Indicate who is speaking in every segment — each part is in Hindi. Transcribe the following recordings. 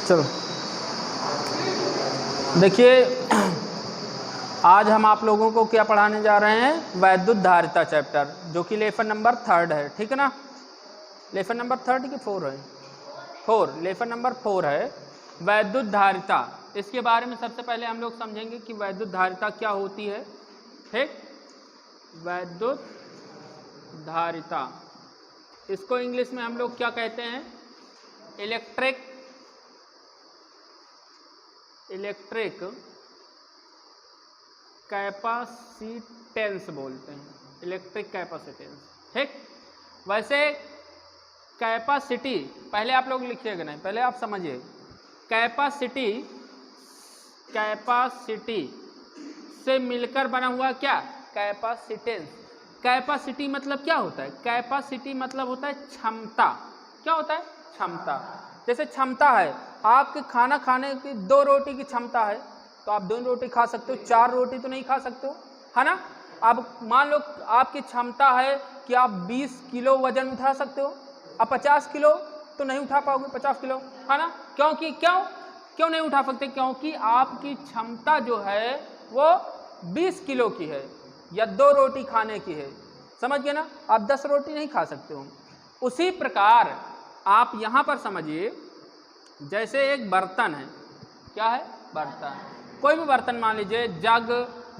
Speaker 1: चलो देखिए, आज हम आप लोगों को क्या पढ़ाने जा रहे हैं, वैद्युत धारिता चैप्टर, जो कि लेसन नंबर 3 है। ठीक है ना, लेसन नंबर 3 कि 4 है? 4, लेसन नंबर 4 है वैद्युत धारिता। इसके बारे में सबसे पहले हम लोग समझेंगे कि वैद्युत धारिता क्या होती है। ठीक, वैद्युत धारिता, इसको इंग्लिश में हम लोग क्या कहते हैं, इलेक्ट्रिक कैपेसिटेंस बोलते हैं, इलेक्ट्रिक कैपेसिटेंस। ठीक, वैसे कैपेसिटी पहले आप लोग लिखिएगा नहीं, पहले आप समझिए। कैपेसिटी से मिलकर बना हुआ क्या, कैपेसिटेंस। कैपेसिटी मतलब क्या होता है, कैपेसिटी मतलब होता है क्षमता। क्या होता है, क्षमता। जैसे क्षमता है आपके खाना खाने की 2 रोटी की क्षमता है, तो आप 2 रोटी खा सकते हो, 4 रोटी तो नहीं खा सकते हो, है ना। अब मान लो आपकी क्षमता है कि आप 20 किलो वजन उठा सकते हो, अब 50 किलो तो नहीं उठा पाओगे, 50 किलो, है ना। क्योंकि क्यों नहीं उठा सकते, क्योंकि आपकी क्षमता जो है वो 20 किलो की है या 2 रोटी खाने की है, समझ गए ना। आप 10 रोटी नहीं खा सकते हो। उसी प्रकार आप यहाँ पर समझिए, जैसे एक बर्तन है, क्या है, बर्तन, कोई भी बर्तन मान लीजिए, जग,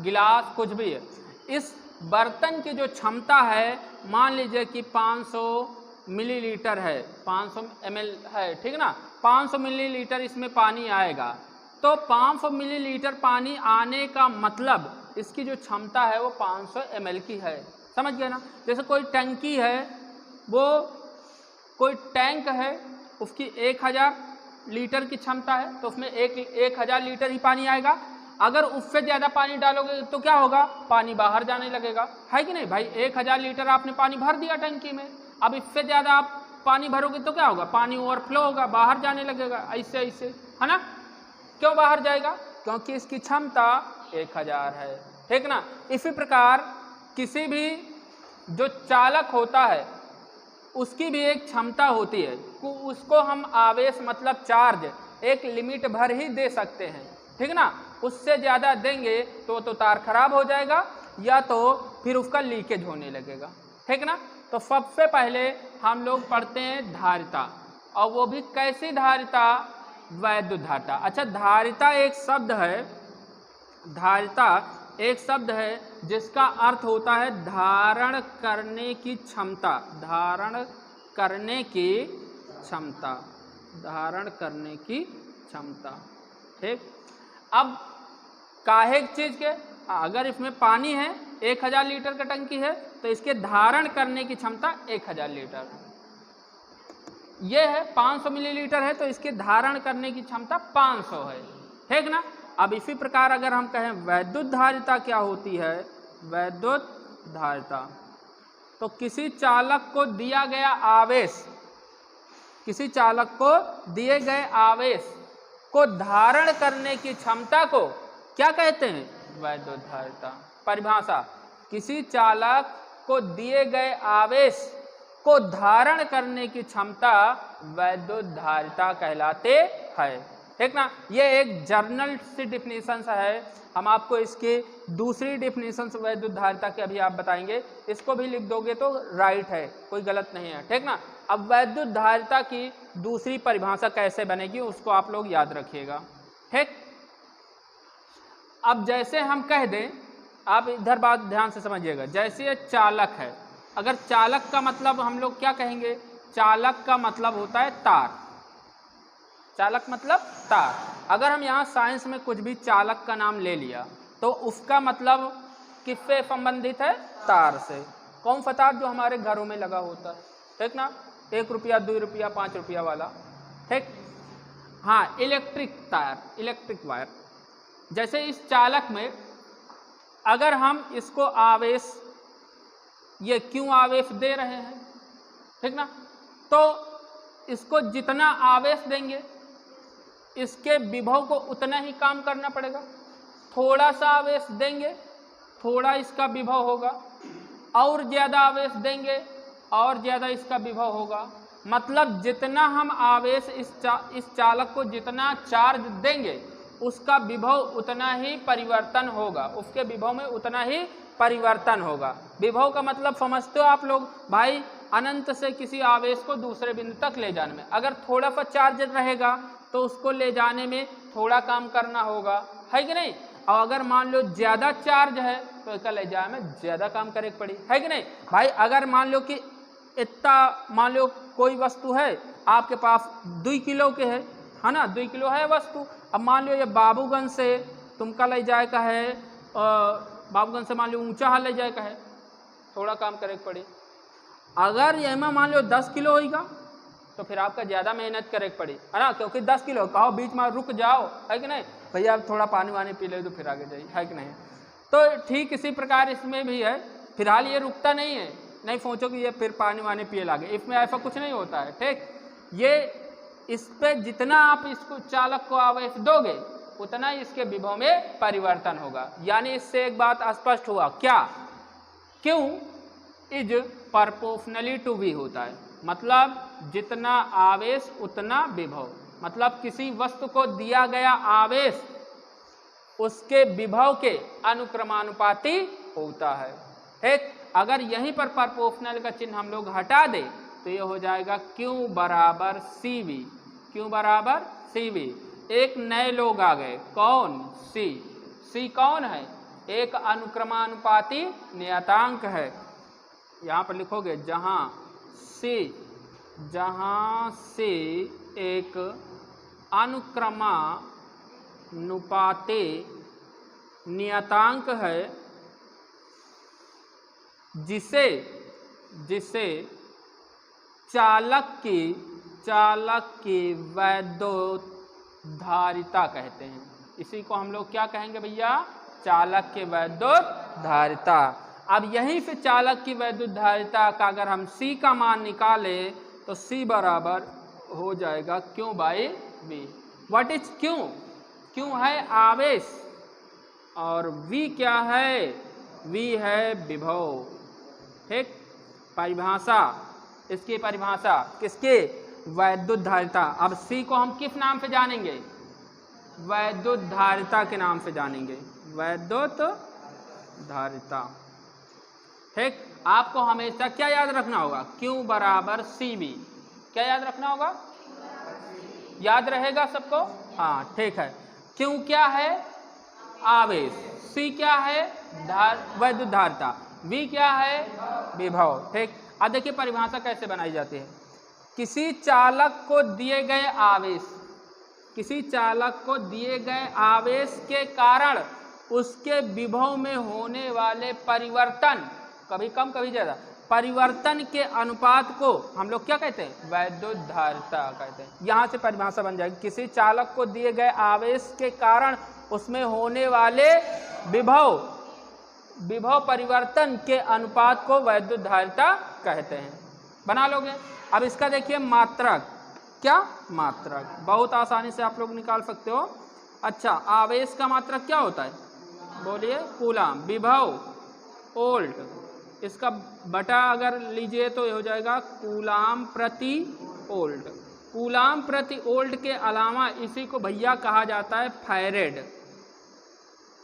Speaker 1: गिलास, कुछ भी है। इस बर्तन की जो क्षमता है मान लीजिए कि 500 मिलीलीटर है, 500 ml है, ठीक ना। 500 मिलीलीटर इसमें पानी आएगा, तो 500 मिलीलीटर पानी आने का मतलब इसकी जो क्षमता है वो 500 ml की है, समझ गए ना। जैसे कोई टंकी है, वो कोई टैंक है, उसकी 1000 लीटर की क्षमता है, तो उसमें 1000 लीटर ही पानी आएगा। अगर उससे ज़्यादा पानी डालोगे तो क्या होगा, पानी बाहर जाने लगेगा, है कि नहीं भाई। 1000 लीटर आपने पानी भर दिया टंकी में, अब इससे ज़्यादा आप पानी भरोगे तो क्या होगा, पानी ओवरफ्लो होगा, बाहर जाने लगेगा, ऐसे ऐसे, है ना। क्यों बाहर जाएगा, क्योंकि इसकी क्षमता 1000 है, ठीक ना। इसी प्रकार किसी भी जो चालक होता है उसकी भी एक क्षमता होती है, उसको हम आवेश मतलब चार्ज एक लिमिट भर ही दे सकते हैं, ठीक ना। उससे ज़्यादा देंगे तो तार खराब हो जाएगा या तो फिर उसका लीकेज होने लगेगा, ठीक ना। तो सबसे पहले हम लोग पढ़ते हैं धारिता, और वो भी कैसी धारिता, वैद्युत धारिता। अच्छा, धारिता एक शब्द है, धारिता एक शब्द है जिसका अर्थ होता है धारण करने की क्षमता, धारण करने की क्षमता, धारण करने की क्षमता। ठीक, अब काहे चीज के, अगर इसमें पानी है, 1000 लीटर का टंकी है, तो इसके धारण करने की क्षमता 1000 लीटर है। ये है 500 मिलीलीटर है, तो इसके धारण करने की क्षमता 500 है, ठीक ना। अब इसी प्रकार अगर हम कहें वैद्युत धारिता क्या होती है, वैद्युत धारिता, तो किसी चालक को दिया गया आवेश, किसी चालक को दिए गए आवेश को धारण करने की क्षमता को क्या कहते हैं, वैद्युत धारिता। परिभाषा, किसी चालक को दिए गए आवेश को धारण करने की क्षमता वैद्युत धारिता कहलाते हैं, ठीक ना। ये एक जर्नल सी डिफिनीशन है, हम आपको इसकी दूसरी डिफिनीशन वैद्युत धारिता की अभी आप बताएंगे, इसको भी लिख दोगे तो राइट है, कोई गलत नहीं है, ठीक ना। अब वैद्युत धारिता की दूसरी परिभाषा कैसे बनेगी उसको आप लोग याद रखिएगा, ठीक। अब जैसे हम कह दें, आप इधर बात ध्यान से समझिएगा, जैसे ये चालक है, अगर चालक का मतलब हम लोग क्या कहेंगे, चालक का मतलब होता है तार, चालक मतलब तार। अगर हम यहाँ साइंस में कुछ भी चालक का नाम ले लिया तो उसका मतलब किससे संबंधित है, तार से। कौन सा तार, जो हमारे घरों में लगा होता है, ठीक ना, 1 रुपया 2 रुपया 5 रुपया वाला, ठीक। हाँ, इलेक्ट्रिक तार, इलेक्ट्रिक वायर। जैसे इस चालक में अगर हम इसको आवेश, ये क्यों आवेश दे रहे हैं, ठीक ना, तो इसको जितना आवेश देंगे इसके विभव को उतना ही काम करना पड़ेगा। थोड़ा सा आवेश देंगे, थोड़ा इसका विभव होगा, और ज़्यादा आवेश देंगे और ज़्यादा इसका विभव होगा। मतलब जितना हम आवेश इस चालक को जितना चार्ज देंगे उसका विभव उतना ही परिवर्तन होगा, उसके विभव में उतना ही परिवर्तन होगा। विभव का मतलब समझते हो आप लोग भाई, अनंत से किसी आवेश को दूसरे बिंदु तक ले जाने में अगर थोड़ा सा चार्ज रहेगा तो उसको ले जाने में थोड़ा काम करना होगा, है कि नहीं। और अगर मान लो ज़्यादा चार्ज है तो इसका ले जाने में ज़्यादा काम करे पड़ी, है कि नहीं भाई। अगर मान लो कि इतना मान लो कोई वस्तु है आपके पास 2 किलो के है ना, 2 किलो है वस्तु। अब मान लो ये बाबूगंज से तुमका ले जाए का है, बाबूगंज से मान लो ऊंचा हाल ले जाए का है, थोड़ा काम करे पड़ी। अगर ये में मान लो 10 किलो होगा तो फिर आपका ज़्यादा मेहनत करे पड़ी, है ना, क्योंकि 10 किलो कहो बीच में रुक जाओ, है कि नहीं भैया, आप थोड़ा पानी वानी पी ले तो फिर आगे जाइए, है कि नहीं। तो ठीक इसी प्रकार इसमें भी है, फिलहाल ये रुकता नहीं है, नहीं सोचो कि ये फिर पानी वानी पिए लागे, इसमें ऐसा कुछ नहीं होता है, ठीक। ये इस पे जितना आप इसको चालक को आवेश दोगे उतना ही इसके विभव में परिवर्तन होगा। यानी इससे एक बात स्पष्ट हुआ, क्या, क्यों इज प्रोपोर्शनली टू वी होता है, मतलब जितना आवेश उतना विभव, मतलब किसी वस्तु को दिया गया आवेश उसके विभव के अनुक्रमानुपाती होता है, ठीक। अगर यहीं पर प्रोपोर्शनल का चिन्ह हम लोग हटा दें तो ये हो जाएगा Q बराबर CV, Q बराबर CV। एक नए लोग आ गए, कौन, C कौन है, एक अनुक्रमानुपाती नियतांक है। यहाँ पर लिखोगे जहाँ C एक अनुक्रमानुपाती नियतांक है जिसे चालक की वैद्युतधारिता कहते हैं। इसी को हम लोग क्या कहेंगे भैया, चालक की वैद्युतधारिता। अब यहीं से चालक की वैद्युतधारिता का अगर हम C का मान निकालें तो C बराबर हो जाएगा Q by V। What is Q? Q है आवेश और V क्या है, V है विभव, ठीक। परिभाषा, इसकी परिभाषा किसकी, वैद्युतधारिता। अब C को हम किस नाम से जानेंगे, वैद्युतधारिता के नाम से जानेंगे, वैद्युतधारिता, ठीक। आपको हमेशा क्या याद रखना होगा, Q बराबर CV। क्या याद रखना होगा, याद रहेगा सबको, हाँ ठीक है। Q क्या है, आवेश, C क्या है, वैद्युतधारिता, V क्या है, विभव, ठीक। अब देखिए परिभाषा कैसे बनाई जाती है। किसी चालक को दिए गए आवेश के कारण उसके विभव में होने वाले परिवर्तन, कभी कम कभी ज़्यादा, परिवर्तन के अनुपात को हम लोग क्या कहते हैं, वैद्युतधारिता कहते हैं। यहाँ से परिभाषा बन जाएगी, किसी चालक को दिए गए आवेश के कारण उसमें होने वाले विभव परिवर्तन के अनुपात को वैद्युतधारिता कहते हैं। बना लोगे। अब इसका देखिए मात्रक, क्या मात्रक, बहुत आसानी से आप लोग निकाल सकते हो। अच्छा, आवेश का मात्रक क्या होता है, बोलिए, कूलाम। विभव वोल्ट, इसका बटा अगर लीजिए तो ये हो जाएगा कूलाम प्रति वोल्ट। कूलाम प्रति वोल्ट के अलावा इसी को भैया कहा जाता है फैरेड।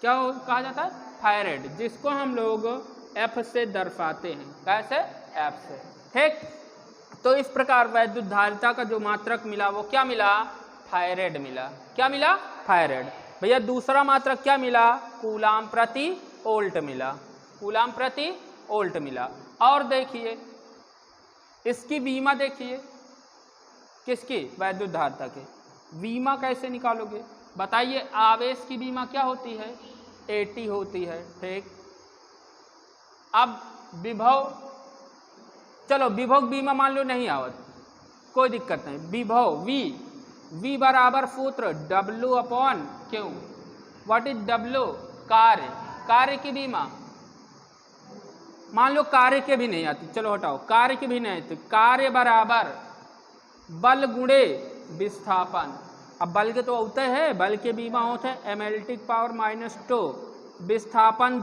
Speaker 1: क्या कहा जाता है, फैरेड, जिसको हम लोग F से दर्शाते हैं। कैसे, F से, ठीक। तो इस प्रकार वैद्युतधारिता का जो मात्रक मिला वो क्या मिला, फैरेड मिला। क्या मिला, फैरेड। भैया दूसरा मात्रक क्या मिला, कूलाम प्रति वोल्ट मिला, कूलाम प्रति वोल्ट मिला। और देखिए इसकी बीमा देखिए, किसकी, वैद्युतधारिता के। बीमा कैसे निकालोगे बताइए, आवेश की बीमा क्या होती है, 80 होती है, ठीक। अब विभव, चलो विभव बीमा मान लो नहीं आवत, कोई दिक्कत नहीं। विभव V बराबर सूत्र W/Q। व्हाट इज W, कार्य की बीमा। मान लो कार्य के भी नहीं आती, चलो हटाओ, कार्य की भी नहीं आती। कार्य बराबर बल गुणे विस्थापन। अब बल के तो होते हैं, बल के बीमा होते हैं एनालिटिक पावर -2, विस्थापन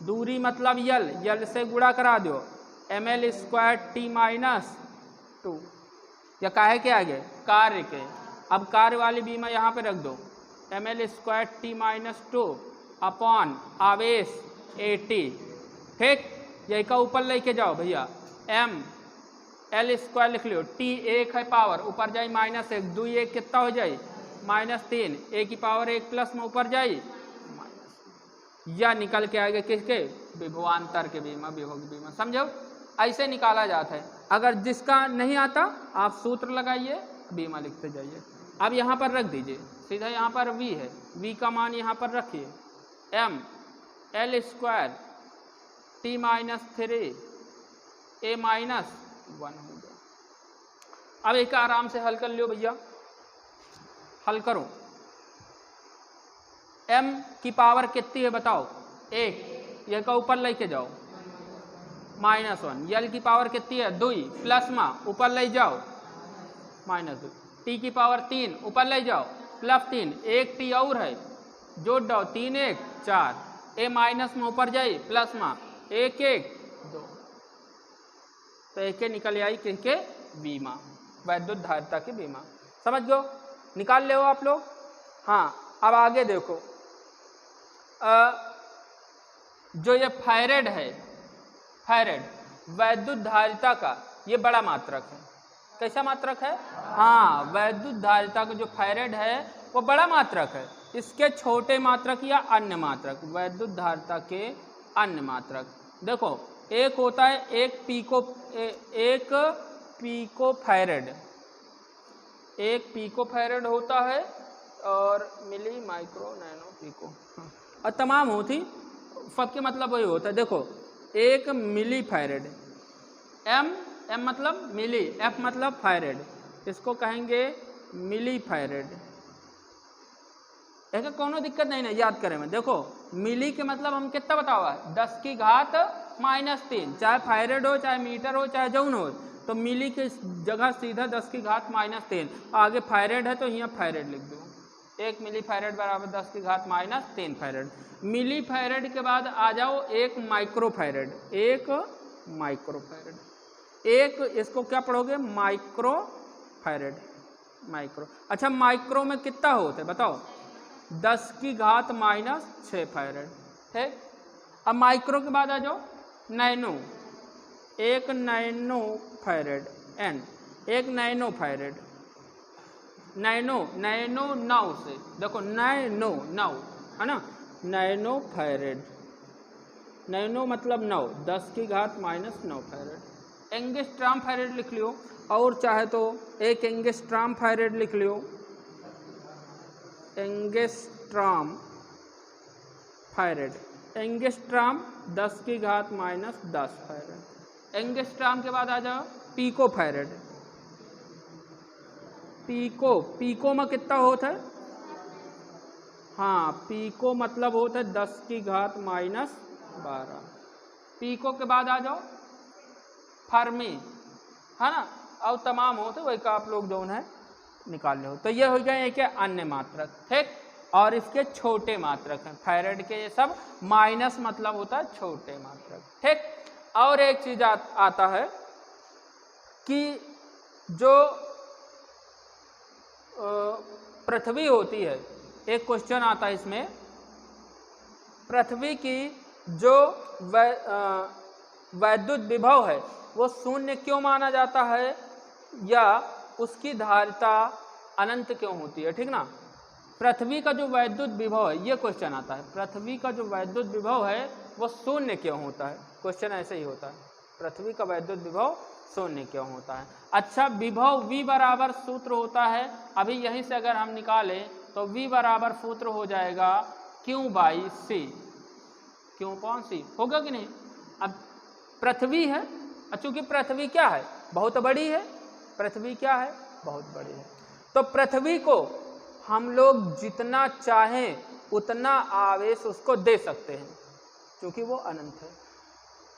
Speaker 1: दूरी मतलब यल से गुणा करा दो, ml² T-2, या काहे के आगे, कार्य के। अब कार्य वाली बीमा यहाँ पे रख दो, ml² t-2 अपॉन आवेश AT, ठीक। यही का ऊपर लेके जाओ भैया, ml² लिख लियो, t 1 है पावर, ऊपर जाई -1, 2 1 कितना हो जाए -3, a की पावर 1 प्लस में ऊपर जाई, या निकल के आगे किसके, विभवांतर के बीमा, विभव की बीमा। समझो, ऐसे निकाला जाता है। अगर जिसका नहीं आता आप सूत्र लगाइए, बीमा लिखते जाइए। अब यहाँ पर रख दीजिए सीधा, यहाँ पर v है, v का मान यहाँ पर रखिए, ml² t-3 a -1 हो गया। अब एक आराम से हल कर लियो भैया, हल करो। m की पावर कितनी है बताओ, 1, यह का ऊपर लेके जाओ -1, l की पावर कितनी है 2, प्लस में ऊपर ले जाओ -2, t की पावर 3 ऊपर ले जाओ +3, 1 t और है जोड़ दो, 3 1 4, a माइनस में ऊपर जाए प्लस में 1 1 2, तो एक निकल आई किसके, बीमा, वैद्युत धारिता की बीमा। समझ गो, निकाल ले हो आप लोग। हाँ, अब आगे देखो, जो ये फैरेड है, फैरेड वैद्युत धारिता का ये बड़ा मात्रक है। कैसा मात्रक है, हाँ, वैद्युत धारिता का जो फैरेड है वो बड़ा मात्रक है। इसके छोटे मात्रक या अन्य मात्रक, वैद्युत धारिता के अन्य मात्रक देखो, एक होता है एक पीको फैरेड होता है, और मिली, माइक्रो, नैनो, पीको, और तमाम होती, सबके मतलब वही होता है। देखो, एक मिली फैरेड, m मतलब मिली, f मतलब फैरेड, इसको कहेंगे मिली फैरेड। ऐसा कोनो दिक्कत नहीं है, याद करें में। देखो, मिली के मतलब हम कितना बताओ, 10 की घात -3, चाहे फैरेड हो, चाहे मीटर हो, चाहे जौन हो, तो मिली की जगह सीधा 10 की घात -3, आगे फैरेड है तो यहाँ फैरेड लिख दो। 1 मिली फैरेड बराबर 10 की घात -3 फैरेड। मिली फैरेड के बाद आ जाओ 1 माइक्रो फैरेड, 1 माइक्रो फैरेड, एक इसको क्या पढ़ोगे, माइक्रो फैरेड, माइक्रो। अच्छा, माइक्रो में कितना होता है बताओ, 10 की घात -6 फैरेड, ठीक। अब माइक्रो के बाद आ जाओ nano, 1 nano farad, n, 1 nano farad, nano 9 से, देखो नैनो 9 है ना, नैनो फैरेड, नैनो मतलब 9, 10 की घात -9 फैरेड। एंगस्ट्रॉम फैरेड लिख लियो, और चाहे तो 1 एंगस्ट्रॉम फैरेड लिख लियो, एंगस्ट्रॉम फैरेड, एंगस्ट्रॉम 10 की घात -10 फैरेड। एंगस्ट्रॉम के बाद आ जाओ पीको फैरेड, पीको में कितना होता है, हाँ, पीको मतलब होता है 10 की घात -12। पीको के बाद आ जाओ फर्मी, है ना, और तमाम होते वही का आप लोग जो है निकाल लो। तो ये हो गए एक अन्य मात्रक, ठीक। और इसके छोटे मात्रक हैं फैरेड के, ये सब माइनस मतलब होता है छोटे मात्रक, ठीक। और एक चीज आता है कि जो पृथ्वी होती है, एक क्वेश्चन आता है इसमें, पृथ्वी की जो वैद्युत विभव है वो शून्य क्यों माना जाता है, या उसकी धारिता अनंत क्यों होती है, ठीक ना। पृथ्वी का जो वैद्युत विभव है, ये क्वेश्चन आता है, पृथ्वी का जो वैद्युत विभव है वो शून्य क्यों होता है, क्वेश्चन ऐसे ही होता है, पृथ्वी का वैद्युत विभव शून्य क्यों होता है। अच्छा, विभव V बराबर सूत्र होता है, अभी यहीं से अगर हम निकालें तो V बराबर सूत्र हो जाएगा Q/C, Q/C होगा कि नहीं। अब पृथ्वी है, चूंकि पृथ्वी क्या है, बहुत बड़ी है, पृथ्वी क्या है, बहुत बड़ी है, तो पृथ्वी को हम लोग जितना चाहें उतना आवेश उसको दे सकते हैं, क्योंकि वो अनंत है।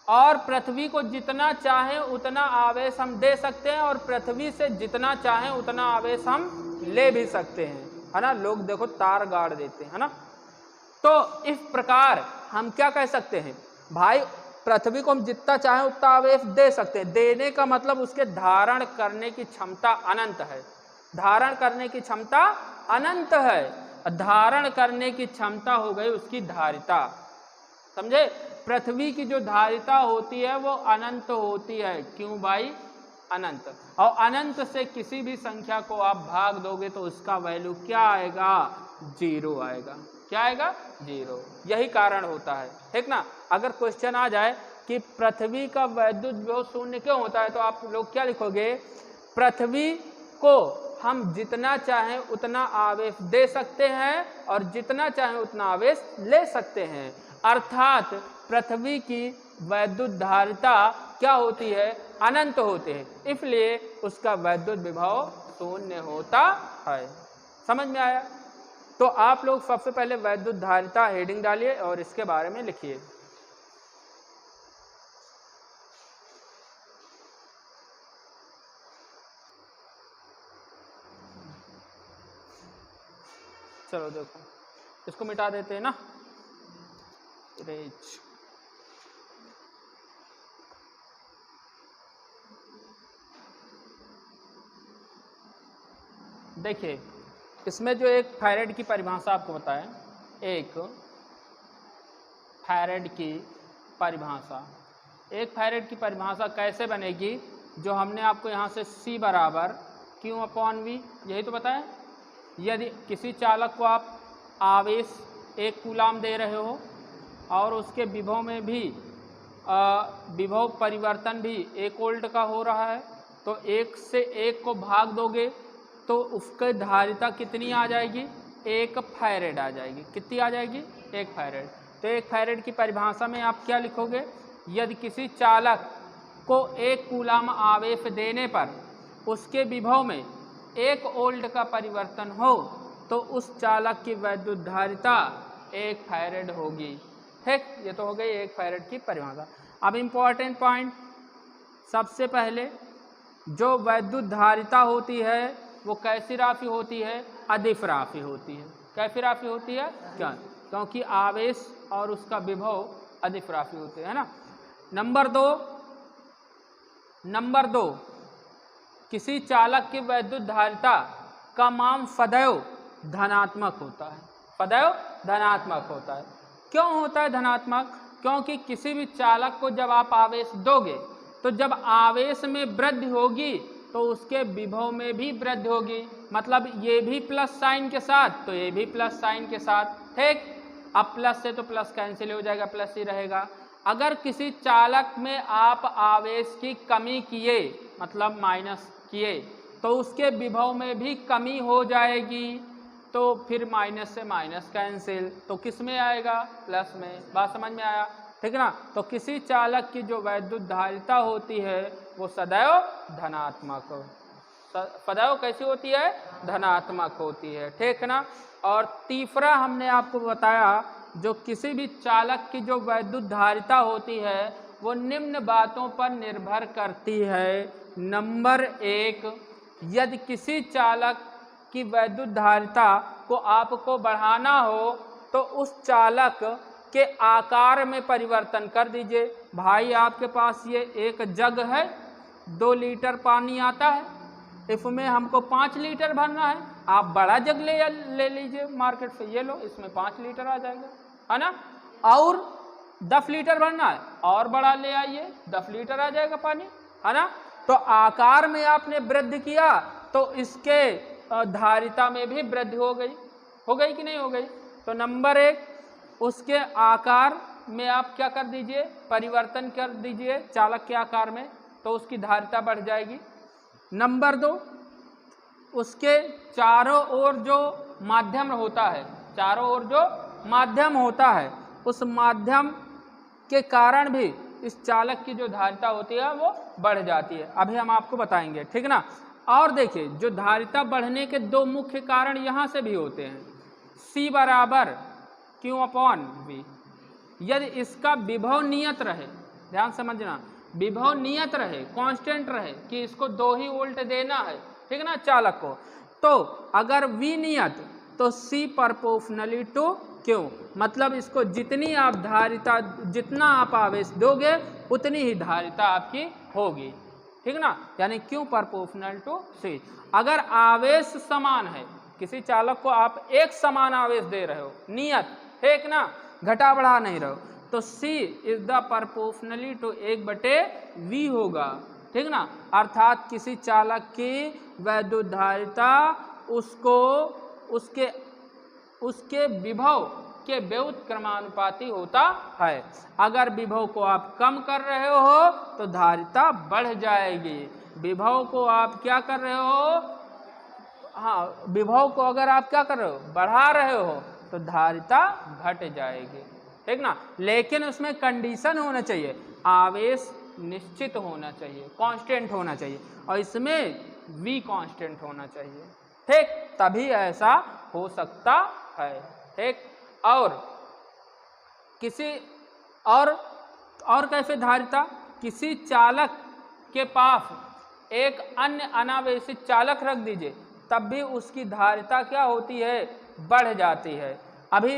Speaker 1: और पृथ्वी को जितना चाहें उतना आवेश हम दे सकते हैं, और पृथ्वी से जितना चाहें उतना आवेश हम ले भी सकते हैं, है ना। लोग देखो तार गाड़ देते हैं, है ना। तो इस प्रकार हम क्या कह सकते हैं भाई, पृथ्वी को हम जितना चाहें उतना आवेश दे सकते हैं। देने का मतलब उसके धारण करने की क्षमता अनंत है। धारण करने की क्षमता अनंत है। धारण करने की क्षमता हो गई उसकी धारिता। समझे? पृथ्वी की जो धारिता होती है वो अनंत होती है। क्यों भाई? अनंत। और अनंत से किसी भी संख्या को आप भाग दोगे तो उसका वैल्यू क्या आएगा? 0 आएगा। क्या आएगा? 0। यही कारण होता है, ठीक ना। अगर क्वेश्चन आ जाए कि पृथ्वी का वैद्युत विभव शून्य क्यों होता है, तो आप लोग क्या लिखोगे? पृथ्वी को हम जितना चाहें उतना आवेश दे सकते हैं और जितना चाहें उतना आवेश ले सकते हैं। अर्थात पृथ्वी की वैद्युत धारिता क्या होती है? अनंत होते हैं, इसलिए उसका वैद्युत विभव शून्य होता है। समझ में आया? तो आप लोग सबसे पहले वैद्युत धारिता हेडिंग डालिए और इसके बारे में लिखिए। चलो देखो, इसको मिटा देते हैं ना। इरेज। देखिए, इसमें जो एक फैरेड की परिभाषा आपको बताएं, एक फैरेड की परिभाषा, एक फैरेड की परिभाषा कैसे बनेगी? जो हमने आपको यहाँ से C बराबर Q/V, यही तो बताएं। यदि किसी चालक को आप आवेश 1 कूलाम दे रहे हो और उसके विभव में भी विभव परिवर्तन भी 1 वोल्ट का हो रहा है, तो 1 से 1 को भाग दोगे तो उसकी धारिता कितनी आ जाएगी? 1 फैरेड आ जाएगी। कितनी आ जाएगी? 1 फैरेड। तो 1 फैरेड की परिभाषा में आप क्या लिखोगे? यदि किसी चालक को 1 कूलाम आवेश देने पर उसके विभव में 1 वोल्ट का परिवर्तन हो तो उस चालक की वैद्युत धारिता 1 फैरेड होगी। ठीक, ये तो हो गई 1 फैरेड की परिभाषा। अब इम्पॉर्टेंट पॉइंट, सबसे पहले जो वैद्युत धारिता होती है वो कैसी राशि होती है? अदिश राशि होती है। कैसी राशि होती है? क्या? क्योंकि आवेश और उसका विभव अदिश राशि होते हैं ना। नंबर दो, किसी चालक की वैद्युत धारिता का मान सदैव धनात्मक होता है। सदैव धनात्मक होता है। क्यों होता है धनात्मक? क्योंकि किसी भी चालक को जब आप आवेश दोगे तो जब आवेश में वृद्धि होगी तो उसके विभव में भी वृद्धि होगी। मतलब ये भी प्लस साइन के साथ तो ये भी प्लस साइन के साथ। ठीक, अब प्लस से तो प्लस कैंसिल हो जाएगा, प्लस ही रहेगा। अगर किसी चालक में आप आवेश की कमी किए, मतलब माइनस किए, तो उसके विभव में भी कमी हो जाएगी। तो फिर माइनस से माइनस कैंसिल, तो किस में आएगा? प्लस में। बात समझ में आया? ठीक ना। तो किसी चालक की जो वैद्युत धारिता होती है वो सदैव धनात्मक, सदैव कैसी होती है? धनात्मक होती है। ठीक ना। और तीसरा हमने आपको बताया, जो किसी भी चालक की जो वैद्युत धारिता होती है वो निम्न बातों पर निर्भर करती है। नंबर 1, यदि किसी चालक की वैद्युत धारिता को आपको बढ़ाना हो तो उस चालक के आकार में परिवर्तन कर दीजिए। भाई आपके पास ये एक जग है, 2 लीटर पानी आता है, इसमें हमको 5 लीटर भरना है। आप बड़ा जग ले लीजिए मार्केट से, ये लो, इसमें 5 लीटर आ जाएगा, है ना। और 10 लीटर भरना है, और बड़ा ले आइए, 10 लीटर आ जाएगा पानी, है ना। तो आकार में आपने वृद्धि किया तो इसके धारिता में भी वृद्धि हो गई कि नहीं हो गई? तो नंबर 1, उसके आकार में आप क्या कर दीजिए? परिवर्तन कर दीजिए चालक के आकार में, तो उसकी धारिता बढ़ जाएगी। नंबर 2, उसके चारों ओर जो माध्यम होता है, चारों ओर जो माध्यम होता है, उस माध्यम के कारण भी इस चालक की जो धारिता होती है वो बढ़ जाती है। अभी हम आपको बताएंगे, ठीक ना। और देखिए, जो धारिता बढ़ने के 2 मुख्य कारण यहाँ से भी होते हैं। C बराबर Q/V। यदि इसका विभव नियत रहे, ध्यान समझना, विभव नियत रहे, कांस्टेंट रहे कि इसको 2 ही वोल्ट देना है, ठीक ना, चालक को, तो अगर V नियत तो C प्रोपोर्शनली टू क्यों, मतलब इसको जितनी आप धारिता, जितना आप आवेश दोगे उतनी ही धारिता आपकी होगी, ठीक ना। यानी क्यू प्रोपोर्शनल टू सी। अगर आवेश समान है, किसी चालक को आप एक समान आवेश दे रहे हो, नियत, ठीक ना, घटा बढ़ा नहीं रहे हो, तो C is the proportionally to 1/V होगा, ठीक ना। अर्थात किसी चालक की वैद्युत धारिता उसको उसके विभव के व्युत क्रमानुपाती होता है। अगर विभव को आप कम कर रहे हो तो धारिता बढ़ जाएगी, विभव को आप क्या कर रहे हो, हाँ, विभव को अगर आप क्या कर रहे हो, बढ़ा रहे हो, तो धारिता घट जाएगी, ठीक ना। लेकिन उसमें कंडीशन होना चाहिए, आवेश निश्चित होना चाहिए, कांस्टेंट होना चाहिए, और इसमें V कांस्टेंट होना चाहिए, ठीक, तभी ऐसा हो सकता है, ठीक। और किसी और कैसे धारिता, किसी चालक के पास एक अन्य अनावेशित चालक रख दीजिए, तब भी उसकी धारिता क्या होती है, बढ़ जाती है। अभी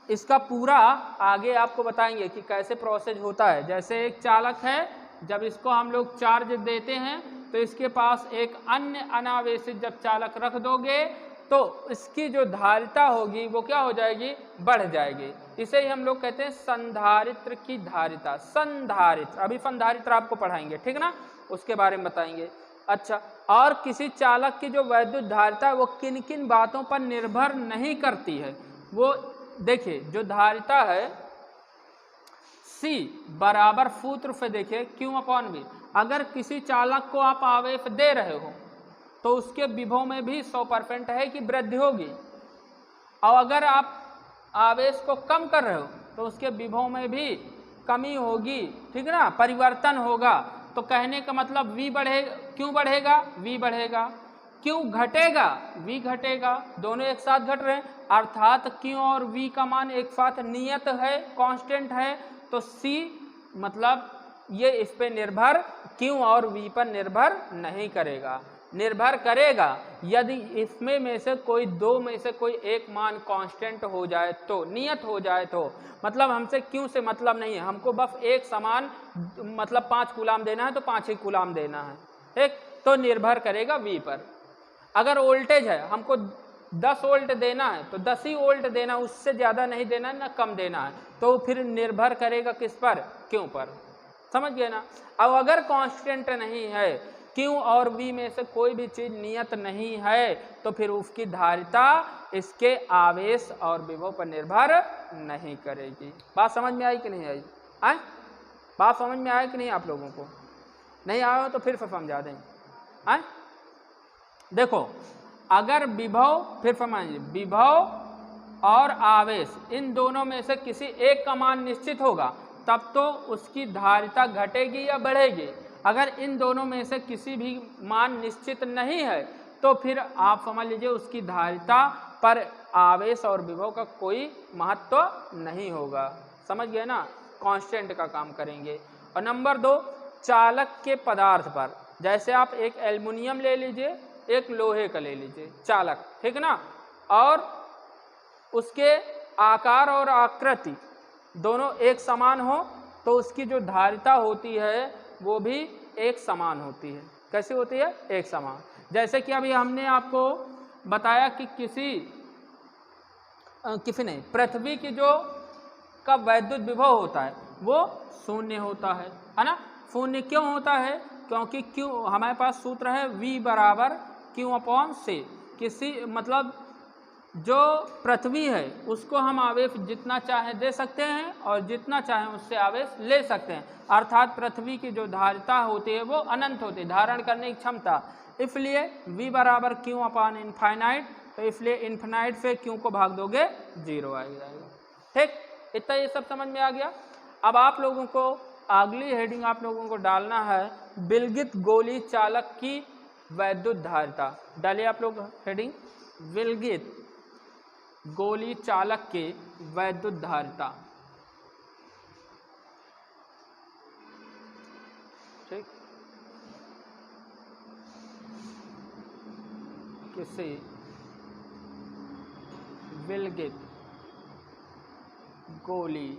Speaker 1: इसका पूरा आगे आपको बताएंगे कि कैसे प्रोसेस होता है। जैसे एक चालक है, जब इसको हम लोग चार्ज देते हैं तो इसके पास एक अन्य अनावेशित जब चालक रख दोगे तो इसकी जो धारिता होगी वो क्या हो जाएगी, बढ़ जाएगी। इसे ही हम लोग कहते हैं संधारित्र की धारिता, संधारित्र। अभी संधारित्र आपको पढ़ाएंगे, ठीक ना, उसके बारे में बताएंगे। अच्छा, और किसी चालक की जो वैद्युत धारिता है वो किन किन बातों पर निर्भर नहीं करती है, वो देखिए, जो धारिता है C बराबर सूत्र से देखिए Q/V। अगर किसी चालक को आप आवेश दे रहे हो तो उसके विभव में भी 100% है कि वृद्धि होगी, और अगर आप आवेश को कम कर रहे हो तो उसके विभव में भी कमी होगी, ठीक ना, परिवर्तन होगा। तो कहने का मतलब V बढ़ेगा, क्यों बढ़ेगा, V बढ़ेगा, क्यों घटेगा, V घटेगा, दोनों एक साथ घट रहे हैं, अर्थात Q और V का मान एक साथ नियत है, कांस्टेंट है। तो C मतलब ये इस पे निर्भर, Q और V पर निर्भर नहीं करेगा, निर्भर करेगा यदि इसमें में से कोई दो में से कोई एक मान कांस्टेंट हो जाए तो, नियत हो जाए तो। मतलब हमसे क्यों से मतलब नहीं है, हमको बस एक समान मतलब 5 कूलाम देना है तो 5 ही कूलाम देना है, ठीक, तो निर्भर करेगा V पर। अगर वोल्टेज है, हमको 10 वोल्ट देना है तो 10 ही वोल्ट देना, उससे ज़्यादा नहीं देना है, ना कम देना है, तो फिर निर्भर करेगा किस पर, क्यों पर, समझ गए ना। अब अगर कांस्टेंट नहीं है, क्यू और V में से कोई भी चीज़ नियत नहीं है, तो फिर उसकी धारिता इसके आवेश और विभव पर निर्भर नहीं करेगी। बात समझ में आई कि नहीं आई, आए, बात समझ में आई कि नहीं, आप लोगों को नहीं आया हो तो फिर समझा दें। आए, देखो, अगर विभव, फिर समझिए, विभव और आवेश इन दोनों में से किसी एक का मान निश्चित होगा तब तो उसकी धारिता घटेगी या बढ़ेगी। अगर इन दोनों में से किसी भी मान निश्चित नहीं है तो फिर आप समझ लीजिए उसकी धारिता पर आवेश और विभव का कोई महत्व नहीं होगा, समझ गए ना, कांस्टेंट का काम करेंगे। और नंबर 2, चालक के पदार्थ पर, जैसे आप एक एल्युमिनियम ले लीजिए, एक लोहे का ले लीजिए चालक, ठीक ना, और उसके आकार और आकृति दोनों एक समान हो तो उसकी जो धारिता होती है वो भी एक समान होती है। कैसी होती है, एक समान। जैसे कि अभी हमने आपको बताया कि किसी नहीं, पृथ्वी की जो का वैद्युत विभव होता है वो शून्य होता है ना। शून्य क्यों होता है, क्योंकि क्यों हमारे पास सूत्र है V बराबर Q/C। किसी मतलब जो पृथ्वी है उसको हम आवेश जितना चाहे दे सकते हैं और जितना चाहे उससे आवेश ले सकते हैं, अर्थात पृथ्वी की जो धारिता होती है वो अनंत होती है, धारण करने की क्षमता। इसलिए V बराबर Q/इनफाइनाइट, तो इसलिए इन्फिनाइट से Q को भाग दोगे 0 आ जाएगा, ठीक। इतना ये सब समझ में आ गया। अब आप लोगों को अगली हेडिंग आप लोगों को डालना है विलगित गोली चालक की वैद्युत धारिता। डालिए आप लोग हेडिंग, विलगित गोली चालक की वैद्युत धारिता, ठीक। किसी विलगित गोली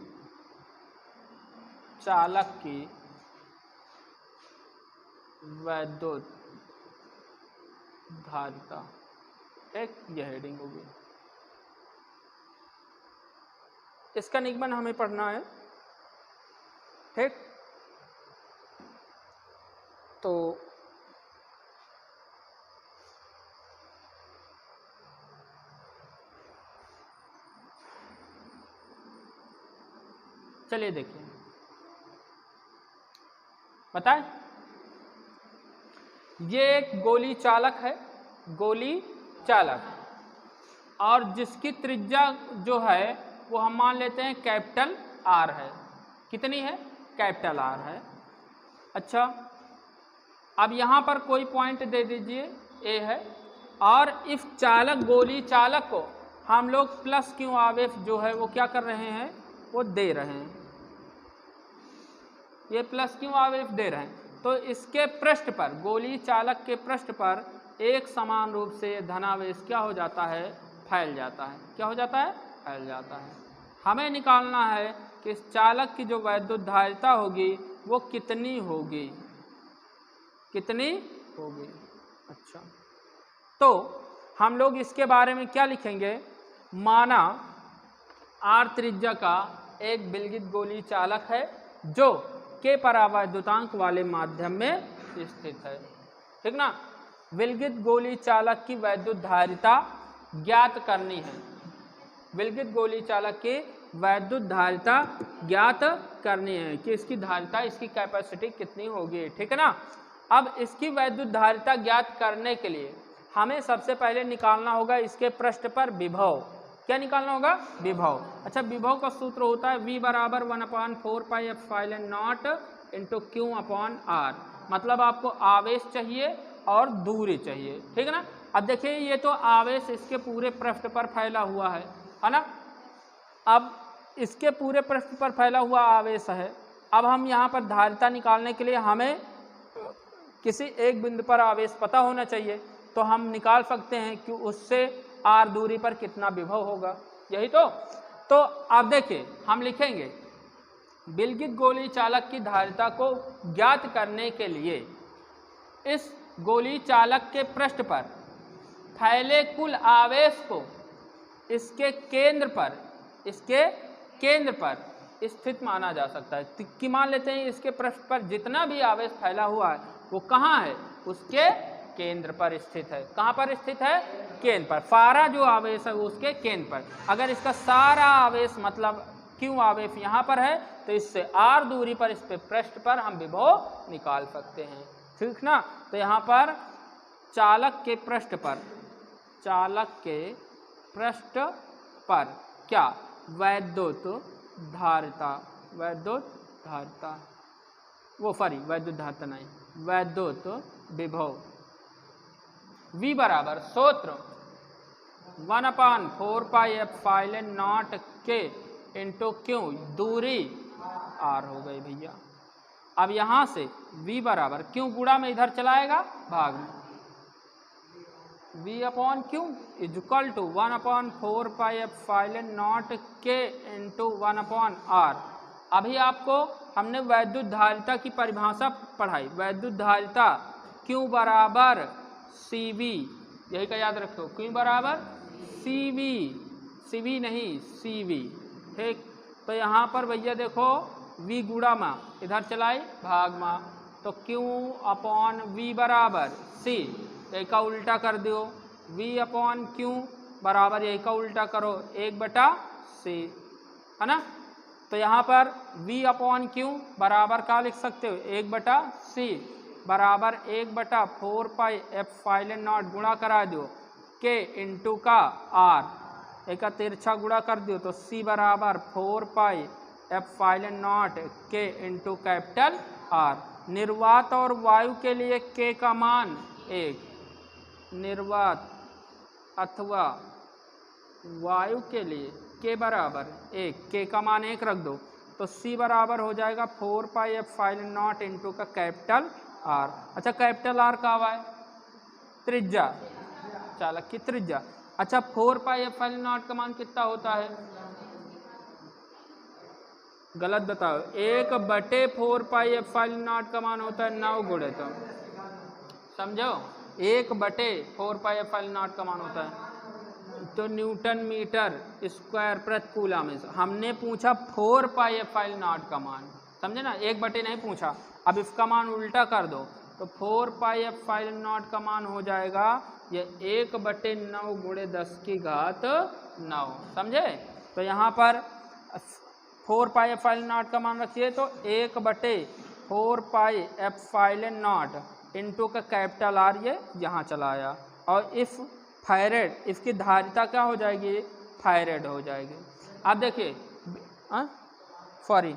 Speaker 1: चालक की वैद्युत धारिता, एक यह हेडिंग होगी। इसका निगमन हमें पढ़ना है, ठीक। तो चलिए देखिए, बताएं। ये एक गोली चालक है, गोली चालक, और जिसकी त्रिज्या जो है वो हम मान लेते हैं कैपिटल आर है। कितनी है? कैपिटल आर है। अच्छा, अब यहाँ पर कोई पॉइंट दे दीजिए, ए है, और इस चालक गोली चालक को हम लोग प्लस क्यू आवेश जो है वो क्या कर रहे हैं, वो दे रहे हैं, ये प्लस क्यू आवेश दे रहे हैं। तो इसके पृष्ठ पर, गोली चालक के पृष्ठ पर एक समान रूप से धनावेश क्या हो जाता है, फैल जाता है। क्या हो जाता है? फैल जाता है। हमें निकालना है कि इस चालक की जो वैद्युत धारिता होगी वो कितनी होगी, कितनी होगी। अच्छा, तो हम लोग इसके बारे में क्या लिखेंगे, माना आर त्रिज्या का एक विलगित गोली चालक है जो के परावैद्युतांक वाले माध्यम में स्थित है, ठीक ना। विलगित गोली चालक की वैद्युत धारिता ज्ञात करनी है, विलगित गोली चालक की वैद्युत धारिता ज्ञात करनी है कि इसकी धारिता, इसकी कैपेसिटी कितनी होगी, ठीक है ना। अब इसकी वैद्युत धारिता ज्ञात करने के लिए हमें सबसे पहले निकालना होगा इसके पृष्ठ पर विभव। क्या निकालना होगा? विभव। अच्छा, विभव का सूत्र होता है V बराबर 1/4πε0 इंटू क्यू अपॉन आर। मतलब आपको आवेश चाहिए और दूरी चाहिए, ठीक है ना। अब देखिए, ये तो आवेश इसके पूरे पृष्ठ पर फैला हुआ है ना। अब इसके पूरे पृष्ठ पर फैला हुआ आवेश है। अब हम यहाँ पर धारिता निकालने के लिए हमें किसी एक बिंदु पर आवेश पता होना चाहिए, तो हम निकाल सकते हैं कि उससे आर दूरी पर कितना विभव होगा, यही तो आप देखिए, हम लिखेंगे विलगित गोली चालक की धारिता को ज्ञात करने के लिए इस गोली चालक के पृष्ठ पर फैले कुल आवेश को इसके केंद्र पर स्थित माना जा सकता है। कि मान लेते हैं इसके पृष्ठ पर जितना भी आवेश फैला हुआ है वो कहाँ है, उसके केंद्र पर स्थित है। कहाँ पर स्थित है? केंद्र पर। सारा जो आवेश है वो उसके केंद्र पर। अगर इसका सारा आवेश मतलब क्यू आवेश यहाँ पर है तो इससे आर दूरी पर, इस पे पृष्ठ पर हम विभव निकाल सकते हैं, ठीक ना। तो यहाँ पर चालक के पृष्ठ पर क्या, वैद्युत धारिता नहीं, वैद्युत विभव V बराबर सूत्र 1/4πε0 के इंटू क्यू, दूरी आर हो गई भैया। अब यहाँ से V बराबर क्यू गुणा में इधर चलाएगा भाग में, V upon Q is equal to 1/4πε0 के इंटू 1/r। अभी आपको हमने वैद्युत धारिता की परिभाषा पढ़ाई, वैद्युत धारिता Q बराबर CV, यही का याद रखो, Q बराबर CV नहीं CV, ठीक। तो यहाँ पर भैया देखो V गुणा में इधर चलाई भाग में, तो Q अपॉन V बराबर C, यही का उल्टा कर दो, V अपॉन Q बराबर यही का उल्टा करो 1/C, है ना। तो यहाँ पर V अपॉन Q बराबर का लिख सकते हो 1/C बराबर 1/4πε0 गुणा करा दो के इंटू का R, एक तिरछा गुणा कर दो तो C बराबर 4πε0 के इंटू कैपिटल R। निर्वात और वायु के लिए K का मान 1, निर्वात अथवा वायु के लिए K बराबर 1, K का मान 1 रख दो तो C बराबर हो जाएगा 4πε0 इंटू का कैपिटल R। अच्छा, कैपिटल R का हुआ है त्रिज्या, चालक की त्रिज्या। अच्छा, 4πε0 का मान कितना होता है? गलत बताओ। 1/4πε0 का मान होता है 9 गुणित, समझो 1/4πε0 का मान होता है तो न्यूटन मीटर स्क्वायर प्रति कूलम। हमने पूछा 4πε0 का मान, समझे ना, 1/, नहीं पूछा। अब इसका मान उल्टा कर दो तो 4πε0 का मान हो जाएगा ये 1/9 गुणे 10⁻9, समझे। तो यहाँ पर 4πε0 का मान रखिए तो 1/4πε0 इंटू का कैपिटल आर ये यहाँ चला आया, और इफ फायरेड, इसकी धारिता क्या हो जाएगी, फायरेड हो जाएगी। अब देखिए सॉरी,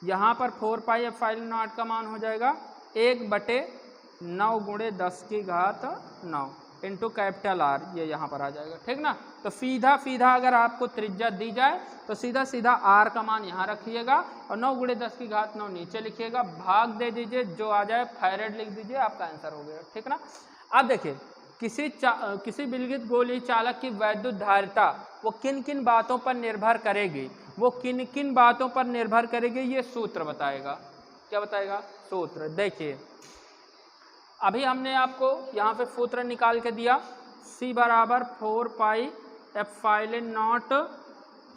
Speaker 1: यहाँ पर 4πε0 का मान हो जाएगा 1/9 गुणे 10⁻9 इंटू कैपिटल आर, ये यहाँ पर आ जाएगा, ठीक ना। तो सीधा सीधा अगर आपको त्रिज्या दी जाए तो सीधा सीधा आर का मान यहाँ रखिएगा और 9 गुणे 10⁻9 नीचे लिखिएगा, भाग दे दीजिए, जो आ जाए फायरेड लिख दीजिए, आपका आंसर हो गया, ठीक ना। अब देखिए किसी विलगित गोली चालक की वैद्युत धारिता वो किन किन बातों पर निर्भर करेगी, वो किन किन बातों पर निर्भर करेगी, ये सूत्र बताएगा। क्या बताएगा, सूत्र। देखिए अभी हमने आपको यहाँ पे सूत्र निकाल के दिया, C बराबर 4πε0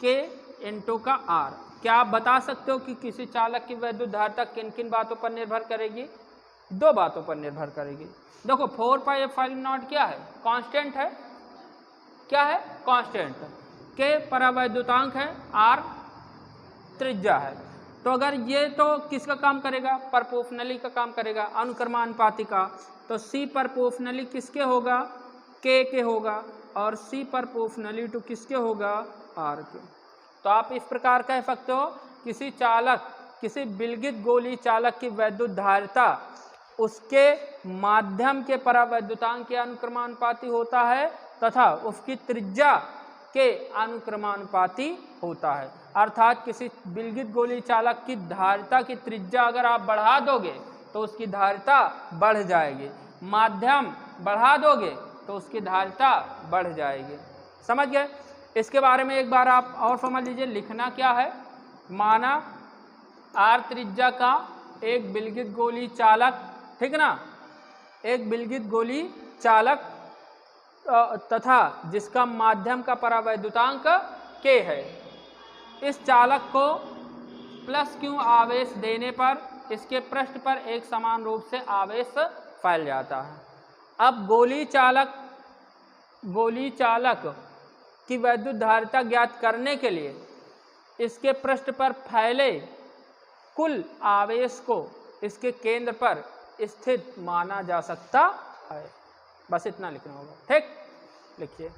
Speaker 1: के इंटू का R। क्या आप बता सकते हो कि किसी चालक की वैद्युत धारिता किन किन बातों पर निर्भर करेगी, 2 बातों पर निर्भर करेगी। देखो 4πε0 क्या है, कांस्टेंट है, क्या है, कांस्टेंट। के परावैद्युतांक है, R त्रिज्या है। तो अगर ये तो किसका काम करेगा, प्रोपोर्शनली का काम करेगा, अनुक्रमानुपाती का। तो C प्रोपोर्शनली किसके होगा, K के होगा, और C प्रोपोर्शनली टू किसके होगा, R के। तो आप इस प्रकार कह सकते हो किसी विलगित गोली चालक की वैद्युत धारिता उसके माध्यम के परावैद्युतांक के अनुक्रमानुपाती होता है तथा उसकी त्रिज्या के अनुक्रमानुपाती होता है। अर्थात किसी विलगित गोली चालक की धारिता की त्रिज्या अगर आप बढ़ा दोगे तो उसकी धारिता बढ़ जाएगी, माध्यम बढ़ा दोगे तो उसकी धारिता बढ़ जाएगी। समझ गए। इसके बारे में एक बार आप और समझ लीजिए, लिखना क्या है। माना R त्रिज्या का एक विलगित गोली चालक, ठीक ना, एक विलगित गोली चालक तथा जिसका माध्यम का परावैद्युतांक K है। इस चालक को +Q आवेश देने पर इसके पृष्ठ पर एक समान रूप से आवेश फैल जाता है। अब गोली चालक की वैद्युत धारिता ज्ञात करने के लिए इसके पृष्ठ पर फैले कुल आवेश को इसके केंद्र पर स्थित माना जा सकता है। बस इतना लिखना होगा, ठीक। लिखिए।